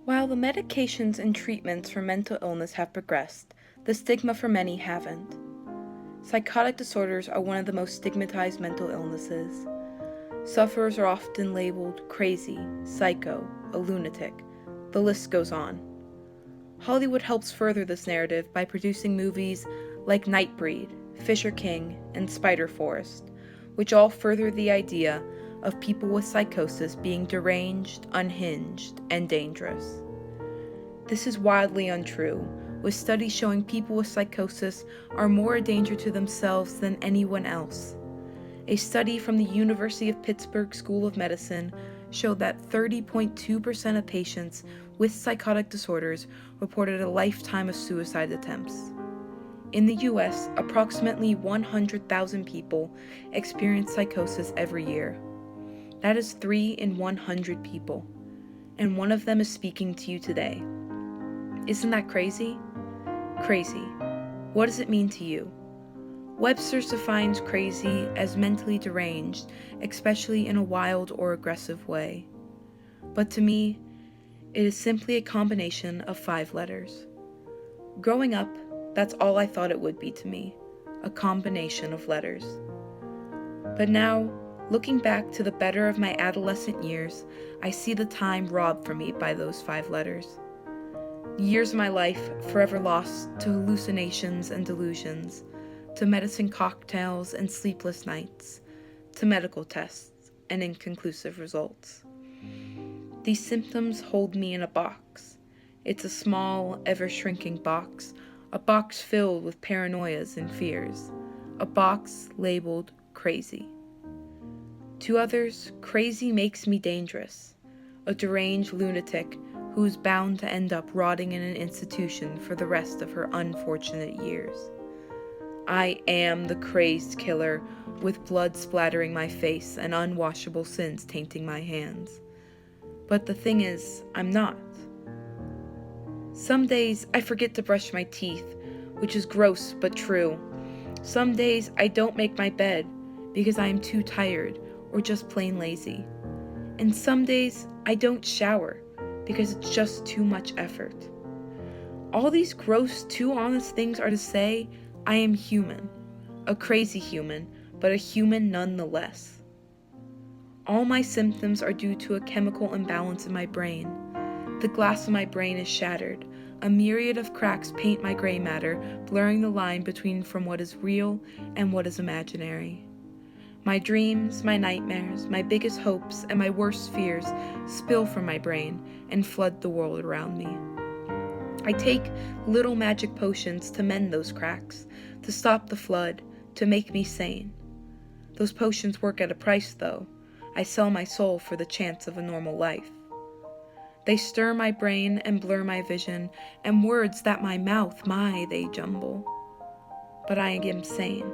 While the medications and treatments for mental illness have progressed, the stigma for many haven't. Psychotic disorders are one of the most stigmatized mental illnesses. Sufferers are often labeled crazy, psycho, a lunatic. The list goes on. Hollywood helps further this narrative by producing movies like Nightbreed, Fisher King, and Spider Forest, which all further the idea of people with psychosis being deranged, unhinged, and dangerous. This is wildly untrue, with studies showing people with psychosis are more a danger to themselves than anyone else. A study from the University of Pittsburgh School of Medicine showed that 30.2% of patients with psychotic disorders reported a lifetime of suicide attempts. In the US, approximately 100,000 people experience psychosis every year. That is 3 in 100 people, and one of them is speaking to you today. Isn't that crazy? Crazy. What does it mean to you? Webster's defines crazy as mentally deranged, especially in a wild or aggressive way. But to me, it is simply a combination of 5 letters. Growing up, that's all I thought it would be to me, a combination of letters. But now, looking back to the better of my adolescent years, I see the time robbed from me by those 5 letters. Years of my life forever lost to hallucinations and delusions, to medicine cocktails and sleepless nights, to medical tests and inconclusive results. These symptoms hold me in a box. It's a small, ever-shrinking box, a box filled with paranoias and fears, a box labeled crazy. To others, crazy makes me dangerous, a deranged lunatic who is bound to end up rotting in an institution for the rest of her unfortunate years. I am the crazed killer, with blood splattering my face and unwashable sins tainting my hands. But the thing is, I'm not. Some days I forget to brush my teeth, which is gross but true. Some days I don't make my bed because I am too tired or just plain lazy. And some days I don't shower because it's just too much effort. All these gross, too honest things are to say I am human, a crazy human, but a human nonetheless. All my symptoms are due to a chemical imbalance in my brain. The glass of my brain is shattered. A myriad of cracks paint my gray matter, blurring the line between from what is real and what is imaginary. My dreams, my nightmares, my biggest hopes, and my worst fears spill from my brain and flood the world around me. I take little magic potions to mend those cracks, to stop the flood, to make me sane. Those potions work at a price, though. I sell my soul for the chance of a normal life. They stir my brain and blur my vision, and words that my mouth, they jumble. But I am sane,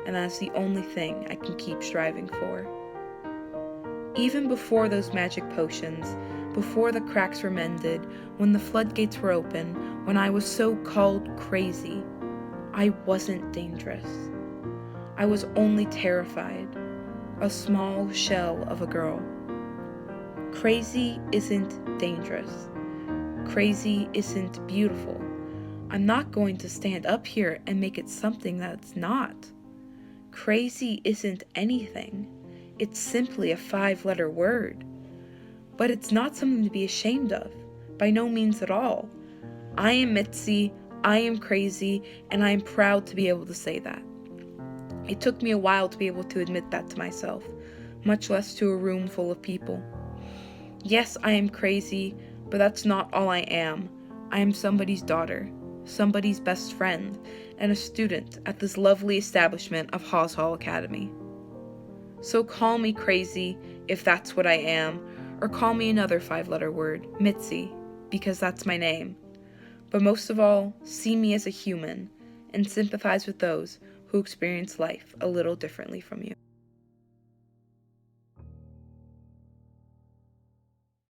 and that's the only thing I can keep striving for. Even before those magic potions, before the cracks were mended, when the floodgates were open, when I was so-called crazy, I wasn't dangerous. I was only terrified, a small shell of a girl. Crazy isn't dangerous. Crazy isn't beautiful. I'm not going to stand up here and make it something that's not. Crazy isn't anything. It's simply a 5-letter word. But it's not something to be ashamed of, by no means at all. I am Mitzi, I am crazy, and I am proud to be able to say that. It took me a while to be able to admit that to myself, much less to a room full of people. Yes, I am crazy, but that's not all I am. I am somebody's daughter, somebody's best friend, and a student at this lovely establishment of Haws Hall Academy. So call me crazy if that's what I am, or call me another 5-letter word, Mitzi, because that's my name. But most of all, see me as a human, and sympathize with those who experience life a little differently from you.